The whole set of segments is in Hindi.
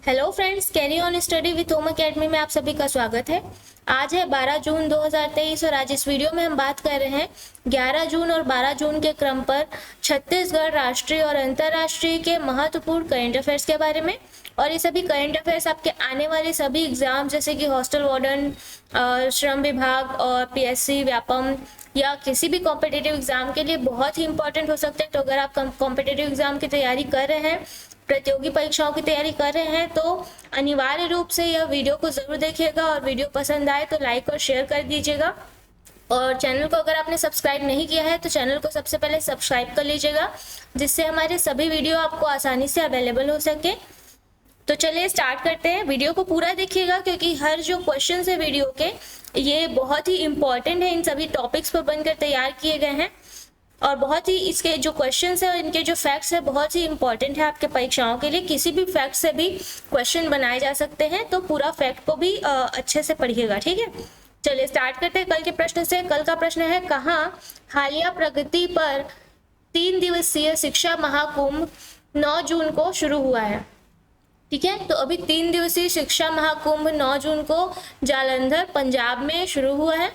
Hello friends, carry on study with home academy में आप सभी का स्वागत है। आज है 12 जून 2023 और आज इस वीडियो में हम बात कर रहे हैं 11 जून और 12 जून के क्रम पर छत्तीसगढ़ राष्ट्रीय और अंतर्राष्ट्रीय के महत्वपूर्ण करंट अफेयर्स के बारे में। और ये सभी करंट अफेयर्स आपके आने वाले सभी एग्जाम जैसे कि हॉस्टल वार्डन, श्रम विभाग और पीएससी, व्यापम या किसी भी कॉम्पिटिटिव एग्जाम के लिए बहुत ही इंपॉर्टेंट हो सकते हैं। तो अगर आप कॉम्पिटिटिव एग्जाम की तैयारी कर रहे हैं, प्रतियोगी परीक्षाओं की तैयारी कर रहे हैं, तो अनिवार्य रूप से यह वीडियो को जरूर देखिएगा और वीडियो पसंद आए तो लाइक और शेयर कर दीजिएगा। और चैनल को अगर आपने सब्सक्राइब नहीं किया है तो चैनल को सबसे पहले सब्सक्राइब कर लीजिएगा, जिससे हमारे सभी वीडियो आपको आसानी से अवेलेबल हो सके। तो चलिए स्टार्ट करते हैं। वीडियो को पूरा देखिएगा क्योंकि हर जो क्वेश्चन है वीडियो के ये बहुत ही इंपॉर्टेंट है। इन सभी टॉपिक्स पर बनकर तैयार किए गए हैं और बहुत ही इसके जो क्वेश्चंस है और इनके जो फैक्ट्स है बहुत ही इंपॉर्टेंट है आपके परीक्षाओं के लिए। किसी भी फैक्ट से भी क्वेश्चन बनाए जा सकते हैं, तो पूरा फैक्ट को भी अच्छे से पढ़िएगा, ठीक है। चलिए स्टार्ट करते हैं कल के प्रश्न से। कल का प्रश्न है, कहाँ हालिया प्रगति पर 3 दिवसीय शिक्षा महाकुंभ 9 जून को शुरू हुआ है। ठीक है, तो अभी 3 दिवसीय शिक्षा महाकुंभ 9 जून को जालंधर पंजाब में शुरू हुआ है।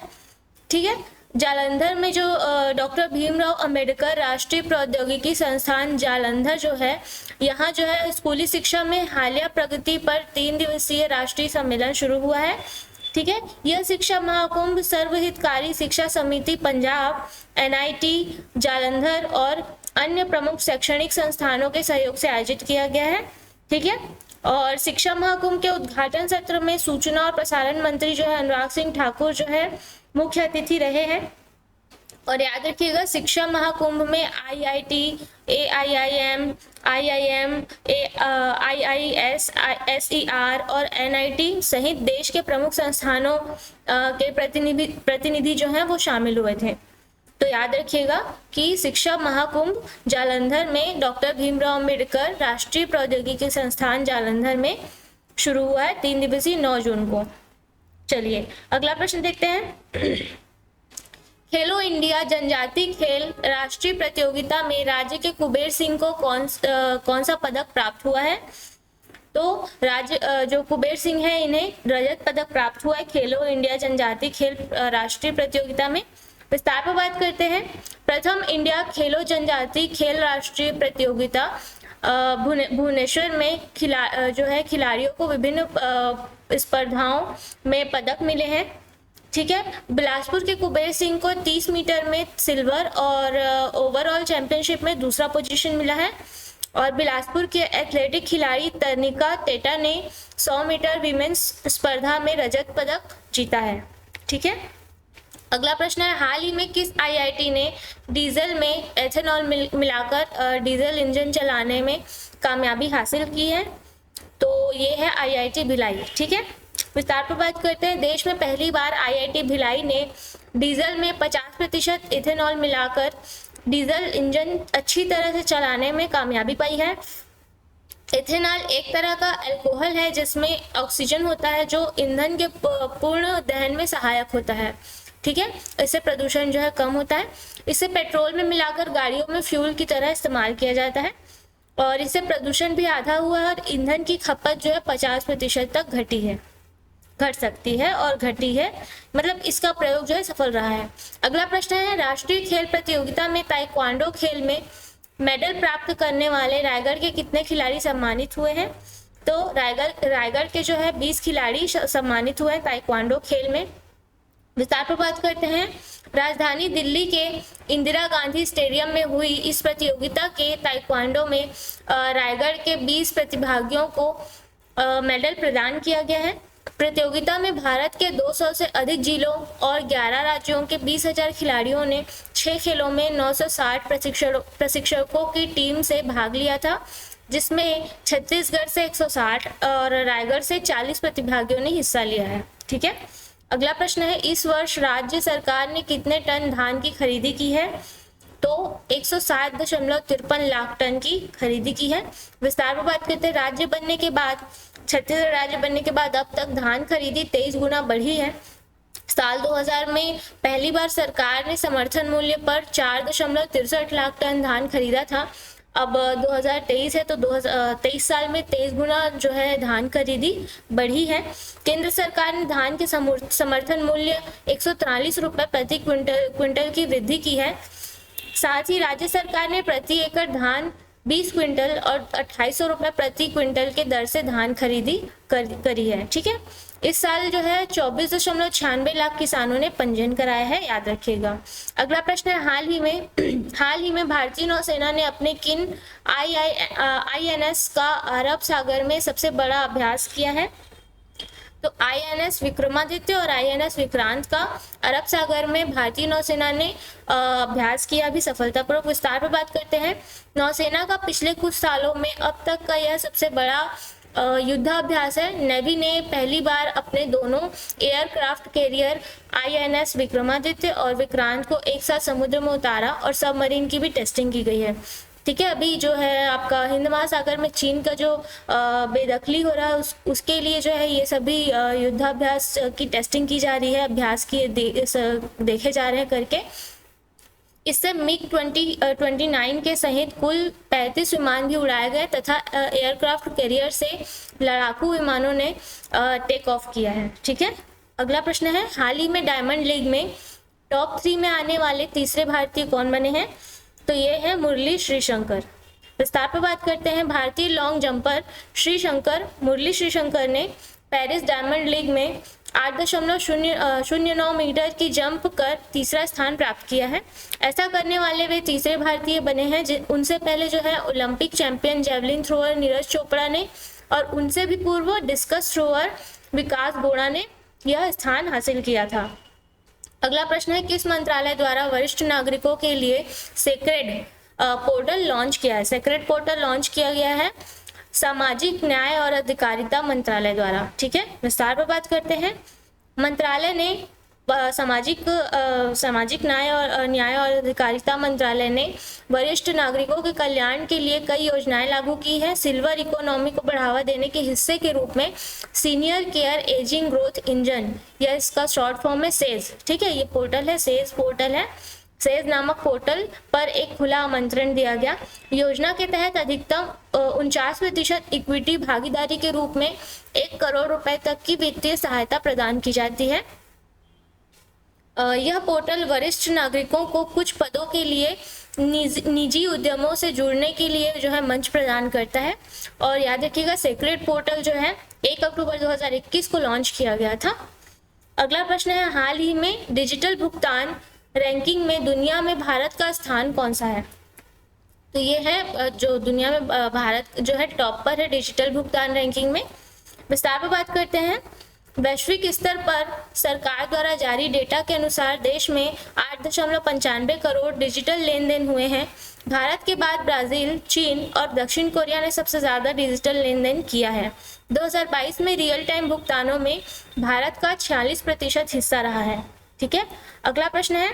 ठीक है, जालंधर में जो डॉक्टर भीमराव अंबेडकर राष्ट्रीय प्रौद्योगिकी संस्थान जालंधर जो है, यहाँ जो है स्कूली शिक्षा में हालिया प्रगति पर 3 दिवसीय राष्ट्रीय सम्मेलन शुरू हुआ है। ठीक है, यह शिक्षा महाकुंभ सर्वहितकारी शिक्षा समिति पंजाब, एनआईटी जालंधर और अन्य प्रमुख शैक्षणिक संस्थानों के सहयोग से आयोजित किया गया है। ठीक है, और शिक्षा महाकुंभ के उद्घाटन सत्र में सूचना और प्रसारण मंत्री जो है अनुराग सिंह ठाकुर जो है मुख्य अतिथि रहे हैं। और याद रखिएगा, शिक्षा महाकुंभ में आईआईटी, एआईआईएम, आईआईएम, आईआईएस, एसईआर और एनआईटी सहित देश के प्रमुख संस्थानों के प्रतिनिधि जो हैं वो शामिल हुए थे। तो याद रखिएगा कि शिक्षा महाकुंभ जालंधर में डॉक्टर भीमराव अंबेडकर राष्ट्रीय प्रौद्योगिकी संस्थान जालंधर में शुरू हुआ है 3 दिवसीय 9 जून को। चलिए अगला प्रश्न देखते हैं। खेलो इंडिया जनजाति खेल राष्ट्रीय प्रतियोगिता में राज्य के कुबेर सिंह को कौन सा पदक प्राप्त हुआ है? तो राज्य जो कुबेर सिंह है इन्हें रजत पदक प्राप्त हुआ है खेलो इंडिया जनजाति खेल राष्ट्रीय प्रतियोगिता में। विस्तार पर बात करते हैं। प्रथम इंडिया खेलो जनजाति खेल राष्ट्रीय प्रतियोगिता भुवनेश्वर में खिलाड़ियों को विभिन्न स्पर्धाओं में पदक मिले हैं। ठीक है, बिलासपुर के कुबेर सिंह को 30 मीटर में सिल्वर और ओवरऑल चैंपियनशिप में दूसरा पोजीशन मिला है। और बिलासपुर के एथलेटिक खिलाड़ी तनिका टेटा ने 100 मीटर विमेंस स्पर्धा में रजत पदक जीता है। ठीक है, अगला प्रश्न है, हाल ही में किस आईआईटी ने डीजल में एथेनॉल मिलाकर डीजल इंजन चलाने में कामयाबी हासिल की है? तो ये है आईआईटी भिलाई। ठीक है, विस्तार पर बात करते हैं। देश में पहली बार आईआईटी भिलाई ने डीजल में 50% इथेनॉल मिलाकर डीजल इंजन अच्छी तरह से चलाने में कामयाबी पाई है। इथेनॉल एक तरह का अल्कोहल है जिसमें ऑक्सीजन होता है जो ईंधन के पूर्ण दहन में सहायक होता है। ठीक है, इससे प्रदूषण जो है कम होता है। इसे पेट्रोल में मिलाकर गाड़ियों में फ्यूल की तरह इस्तेमाल किया जाता है और इससे प्रदूषण भी आधा हुआ है और ईंधन की खपत जो है 50% तक घट सकती है और घटी है, मतलब इसका प्रयोग जो है सफल रहा है। अगला प्रश्न है, राष्ट्रीय खेल प्रतियोगिता में ताइक्वांडो खेल में मेडल प्राप्त करने वाले रायगढ़ के कितने खिलाड़ी सम्मानित हुए हैं? तो रायगढ़ के जो है 20 खिलाड़ी सम्मानित हुए हैं ताइक्वांडो खेल में। विस्तार पर बात करते हैं। राजधानी दिल्ली के इंदिरा गांधी स्टेडियम में हुई इस प्रतियोगिता के ताइक्वांडो में रायगढ़ के 20 प्रतिभागियों को मेडल प्रदान किया गया है। प्रतियोगिता में भारत के 200 से अधिक जिलों और 11 राज्यों के 20,000 खिलाड़ियों ने 6 खेलों में 960 प्रशिक्षकों की टीम से भाग लिया था, जिसमें छत्तीसगढ़ से 160 और रायगढ़ से 40 प्रतिभागियों ने हिस्सा लिया है। ठीक है, अगला प्रश्न है, इस वर्ष राज्य सरकार ने कितने टन धान की खरीदी की है? तो 107.53 लाख टन की खरीदी की है। विस्तार पर बात करते हैं। छत्तीसगढ़ राज्य बनने के बाद अब तक धान खरीदी 23 गुना बढ़ी है। साल 2000 में पहली बार सरकार ने समर्थन मूल्य पर 4.63 लाख टन धान खरीदा था। अब 2023 है तो 2023 साल में 23 गुना जो है धान खरीदी बढ़ी है। केंद्र सरकार ने धान के समर्थन मूल्य 143 रुपये प्रति क्विंटल की वृद्धि की है। साथ ही राज्य सरकार ने प्रति एकड़ धान 20 क्विंटल और 2800 रुपये प्रति क्विंटल के दर से धान खरीदी करी है। ठीक है, इस साल जो है 24.96 लाख किसानों ने पंजीयन कराया है, याद रखिएगा। अगला प्रश्न है, हाल ही में भारतीय नौसेना ने अपने किन INS का अरब सागर में सबसे बड़ा अभ्यास किया है? तो INS विक्रमादित्य और INS विक्रांत का अरब सागर में भारतीय नौसेना ने अभ्यास किया भी सफलतापूर्वक। विस्तार पर बात करते हैं। नौसेना का पिछले कुछ सालों में अब तक का यह सबसे बड़ा युद्धाभ्यास है। नेवी ने पहली बार अपने दोनों एयरक्राफ्ट कैरियर INS विक्रमादित्य और विक्रांत को एक साथ समुद्र में उतारा और सबमरीन की भी टेस्टिंग की गई है। ठीक है, अभी जो है आपका हिंद महासागर में चीन का जो बेदखली हो रहा है उसके लिए जो है ये सभी युद्धाभ्यास की टेस्टिंग की जा रही है, अभ्यास की देखे जा रहे हैं करके। इससे MiG-29 के सहित कुल 35 विमान भी उड़ाए गए तथा एयरक्राफ्ट कैरियर से लड़ाकू विमानों ने टेक ऑफ किया है। ठीक है, अगला प्रश्न है, हाल ही में डायमंड लीग में टॉप 3 में आने वाले तीसरे भारतीय कौन बने हैं? तो ये है मुरली श्रीशंकर। विस्तार पर बात करते हैं। भारतीय लॉन्ग जंपर मुरली श्रीशंकर ने पेरिस डायमंड लीग में 8.009 मीटर की जंप कर तीसरा स्थान प्राप्त किया है। ऐसा करने वाले वे तीसरे भारतीय बने हैं। उनसे पहले जो है Olympic champion javelin thrower Neeraj Chopra ने और उनसे भी पूर्व डिस्कस थ्रोअर विकास गोड़ा ने यह स्थान हासिल किया था। अगला प्रश्न है, किस मंत्रालय द्वारा वरिष्ठ नागरिकों के लिए सेक्रेड पोर्टल लॉन्च किया है? सेक्रेड पोर्टल लॉन्च किया गया है सामाजिक न्याय और अधिकारिता मंत्रालय द्वारा। ठीक है, विस्तार पर बात करते हैं। मंत्रालय ने सामाजिक न्याय और अधिकारिता मंत्रालय ने वरिष्ठ नागरिकों के कल्याण के लिए कई योजनाएं लागू की है। सिल्वर इकोनॉमी को बढ़ावा देने के हिस्से के रूप में senior care ageing growth engine, या इसका शॉर्ट फॉर्म है सेज। ठीक है, ये पोर्टल है, सेज पोर्टल है। सेज नामक पोर्टल पर एक खुला आमंत्रण दिया गया। योजना के तहत अधिकतम 49% इक्विटी भागीदारी के रूप में 1 करोड़ रुपए तक की वित्तीय सहायता प्रदान की जाती है। यह पोर्टल वरिष्ठ नागरिकों को कुछ पदों के लिए निजी उद्यमों से जुड़ने के लिए जो है मंच प्रदान करता है। और याद रखिएगा, सेक्रेड पोर्टल जो है 1 अक्टूबर 2021 को लॉन्च किया गया था। अगला प्रश्न है, हाल ही में डिजिटल भुगतान रैंकिंग में दुनिया में भारत का स्थान कौन सा है? तो ये है जो दुनिया में भारत जो है टॉप पर है डिजिटल भुगतान रैंकिंग में। विस्तार पर बात करते हैं। वैश्विक स्तर पर सरकार द्वारा जारी डेटा के अनुसार देश में 8.95 करोड़ डिजिटल लेन देन हुए हैं। भारत के बाद ब्राजील, चीन और दक्षिण कोरिया ने सबसे ज़्यादा डिजिटल लेन देन किया है। 2022 में रियल टाइम भुगतानों में भारत का 46% हिस्सा रहा है। ठीक है, अगला प्रश्न है,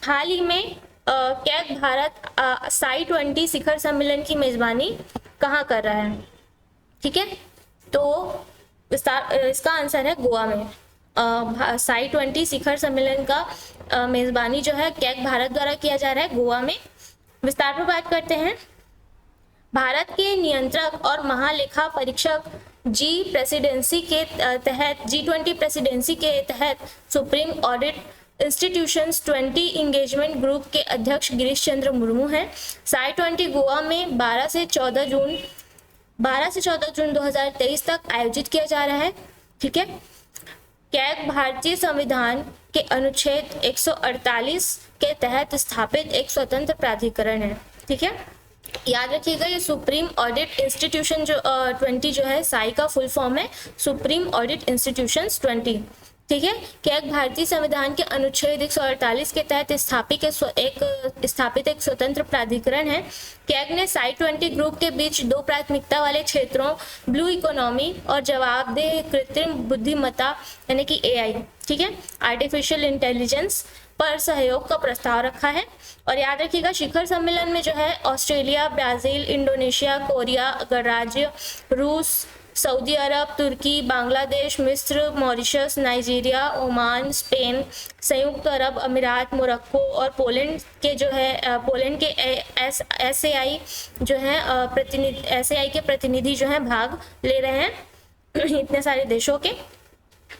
हाल ही में कैग भारत SAI-20 शिखर सम्मेलन की मेजबानी कहाँ कर रहा है? ठीक है, तो इसका आंसर है गोवा में। SAI-20 शिखर सम्मेलन का मेजबानी जो है कैग भारत द्वारा किया जा रहा है गोवा में। विस्तार पर बात करते हैं। भारत के नियंत्रक और महालेखा परीक्षक G20 प्रेसिडेंसी के तहत supreme audit institutions 20 engagement group के अध्यक्ष गिरीश चंद्र मुर्मू हैं। SAI-20 गोवा में 12 से 14 जून 2023 तक आयोजित किया जा रहा है। ठीक है, कैग भारतीय संविधान के अनुच्छेद 148 के तहत स्थापित एक स्वतंत्र प्राधिकरण है। ठीक है, याद रखिएगा, ये सुप्रीम ऑडिट इंस्टीट्यूशन 20 जो है साई का फुल फॉर्म है सुप्रीम ऑडिट इंस्टीट्यूशंस 20। ठीक है, कैग भारतीय संविधान के अनुच्छेद 148 के तहत स्थापित एक स्वतंत्र प्राधिकरण है। कैग ने SAI-20 ग्रुप के बीच 2 प्राथमिकता वाले क्षेत्रों ब्लू इकोनॉमी और जवाबदेह कृत्रिम बुद्धिमत्ता यानी कि AI, ठीक है, आर्टिफिशियल इंटेलिजेंस पर सहयोग का प्रस्ताव रखा है। और याद रखिएगा, शिखर सम्मेलन में जो है ऑस्ट्रेलिया, ब्राजील, इंडोनेशिया, कोरिया गणराज्य, रूस, सऊदी अरब, तुर्की, बांग्लादेश, मिस्र, मॉरिशस, नाइजीरिया, ओमान, स्पेन, संयुक्त अरब अमीरात, मोरक्को और पोलैंड के जो है पोलैंड के एसएआई जो है प्रतिनिधि एसएआई के प्रतिनिधि जो है भाग ले रहे हैं इतने सारे देशों के।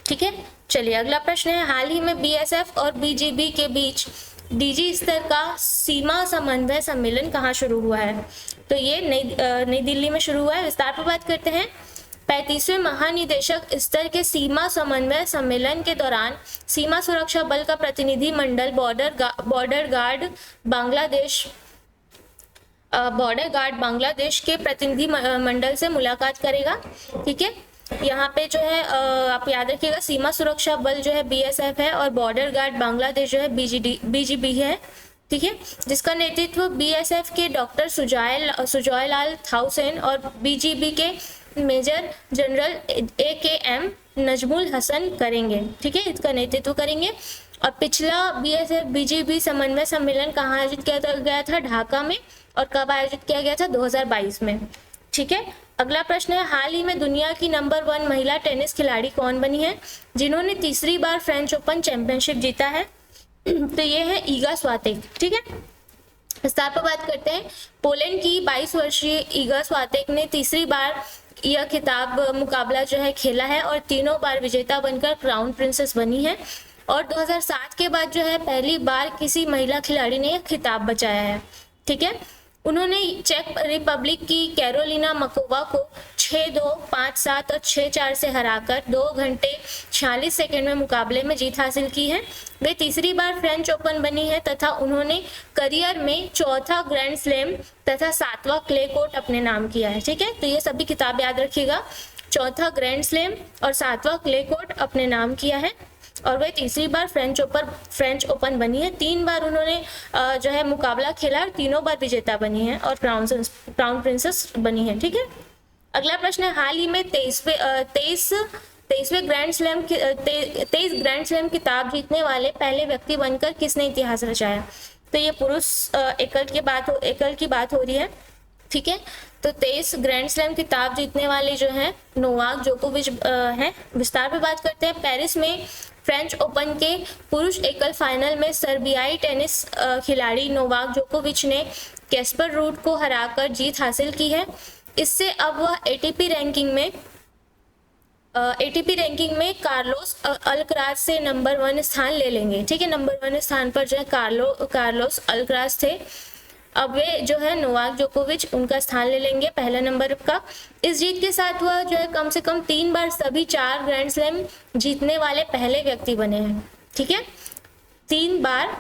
ठीक है, चलिए अगला प्रश्न है, हाल ही में बीएसएफ और बीजीबी के बीच डीजी स्तर का सीमा समन्वय सम्मेलन कहाँ शुरू हुआ है? तो ये नई दिल्ली में शुरू हुआ है। विस्तार पर बात करते हैं। 35वें महानिदेशक स्तर के सीमा समन्वय सम्मेलन के दौरान सीमा सुरक्षा बल का प्रतिनिधि मंडल बॉर्डर गार्ड बांग्लादेश के प्रतिनिधि मंडल से मुलाकात करेगा। ठीक है, यहाँ पे जो है आप याद रखिएगा, सीमा सुरक्षा बल जो है बीएसएफ है और बॉर्डर गार्ड बांग्लादेश जो है बीजीबी है। ठीक है, जिसका नेतृत्व बीएसएफ के डॉक्टर सुजॉयलाल थाउसेन और बीजीबी के major general AKM Najmul Hasan करेंगे। ठीक है, इसका नेतृत्व करेंगे। और पिछला बीएसएफ बीजीबी समन्वय सम्मेलन कहाँ आयोजित किया गया था? ढाका में। और कब आयोजित किया गया था? 2022 में। ठीक है, अगला प्रश्न है, हाल ही में दुनिया की नंबर 1 महिला टेनिस खिलाड़ी कौन बनी है जिन्होंने तीसरी बार फ्रेंच ओपन चैंपियनशिप जीता है? तो ये है ईगा स्वातेक। ठीक है, विस्तार पर बात करते हैं। पोलैंड की 22 वर्षीय ईगा स्वातेक ने तीसरी बार यह खिताब मुकाबला जो है खेला है और तीनों बार विजेता बनकर क्राउन प्रिंसेस बनी है। और 2007 के बाद जो है पहली बार किसी महिला खिलाड़ी ने यह खिताब बचाया है। ठीक है, उन्होंने चेक रिपब्लिक की कैरोलिना मकोवा को 6-2, 5-7 और 6-4 से हराकर 2 घंटे 46 सेकंड में मुकाबले में जीत हासिल की है। वे तीसरी बार फ्रेंच ओपन बनी है तथा उन्होंने करियर में चौथा ग्रैंड स्लैम तथा 7वां क्ले कोर्ट अपने नाम किया है। ठीक है, तो ये सभी किताब याद रखिएगा, चौथा ग्रैंड स्लैम और 7वां क्ले कोर्ट अपने नाम किया है। और वह तीसरी बार फ्रेंच ओपन बनी है। 3 बार उन्होंने जो है मुकाबला खेला और तीनों बार विजेता बनी है और क्राउन प्रिंसेस बनी है। ठीक है, अगला प्रश्न है, हाल ही में 23वें ग्रैंड स्लैम खिताब जीतने वाले पहले व्यक्ति बनकर किसने इतिहास रचाया? तो ये पुरुष एकल की बात हो रही है। ठीक है, तो 23 ग्रैंड स्लैम खिताब जीतने वाले जो हैं नोवाक जोकोविच हैं। विस्तार पे बात करते हैं। पेरिस में फ्रेंच ओपन के पुरुष एकल फाइनल में सर्बियाई टेनिस खिलाड़ी नोवाक जोकोविच ने कैस्पर रूड को हराकर जीत हासिल की है। इससे अब वह एटीपी रैंकिंग में कार्लोस अल्कराज से नंबर 1 स्थान ले लेंगे। ठीक है, नंबर 1 स्थान पर जो है कार्लोस अल्कराज थे। अब वे जो है नोवाक जोकोविच उनका स्थान ले लेंगे पहला नंबर का। इस जीत के साथ वह जो है कम से कम 3 बार सभी 4 ग्रैंड स्लैम जीतने वाले पहले व्यक्ति बने हैं। ठीक है, 3 बार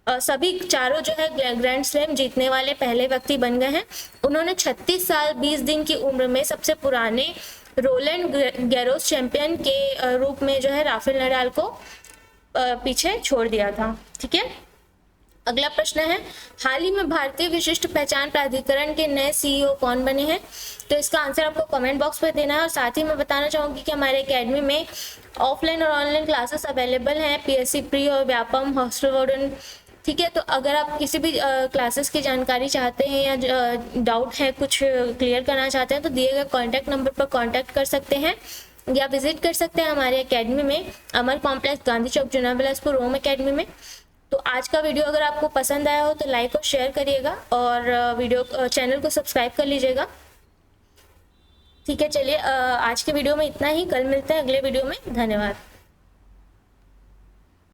सभी चारों जो है ग्रैंड स्लैम जीतने वाले पहले व्यक्ति बन गए हैं। उन्होंने 36 साल 20 दिन की उम्र में सबसे पुराने रोलैंड गैरोस चैंपियन के रूप में जो है राफेल नडाल को पीछे छोड़ दिया था। ठीक है, अगला प्रश्न है, हाल ही में भारतीय विशिष्ट पहचान प्राधिकरण के नए CEO कौन बने हैं? तो इसका आंसर आपको कमेंट बॉक्स में देना है। और साथ ही मैं बताना चाहूँगी कि हमारे एकेडमी में ऑफलाइन और ऑनलाइन क्लासेस अवेलेबल हैं, PSC प्री और व्यापम, हॉस्टल वार्डन। ठीक है, तो अगर आप किसी भी क्लासेस की जानकारी चाहते हैं या डाउट है, कुछ क्लियर करना चाहते हैं, तो दिए गए कॉन्टैक्ट नंबर पर कॉन्टैक्ट कर सकते हैं या विजिट कर सकते हैं हमारे एकेडमी में, अमर कॉम्प्लेक्स, गांधी चौक, जुना बिलासपुर, रोम एकेडमी में। तो आज का वीडियो अगर आपको पसंद आया हो तो लाइक और शेयर करिएगा और चैनल को सब्सक्राइब कर लीजिएगा। ठीक है, चलिए आज के वीडियो में इतना ही। कल मिलते हैं अगले वीडियो में। धन्यवाद।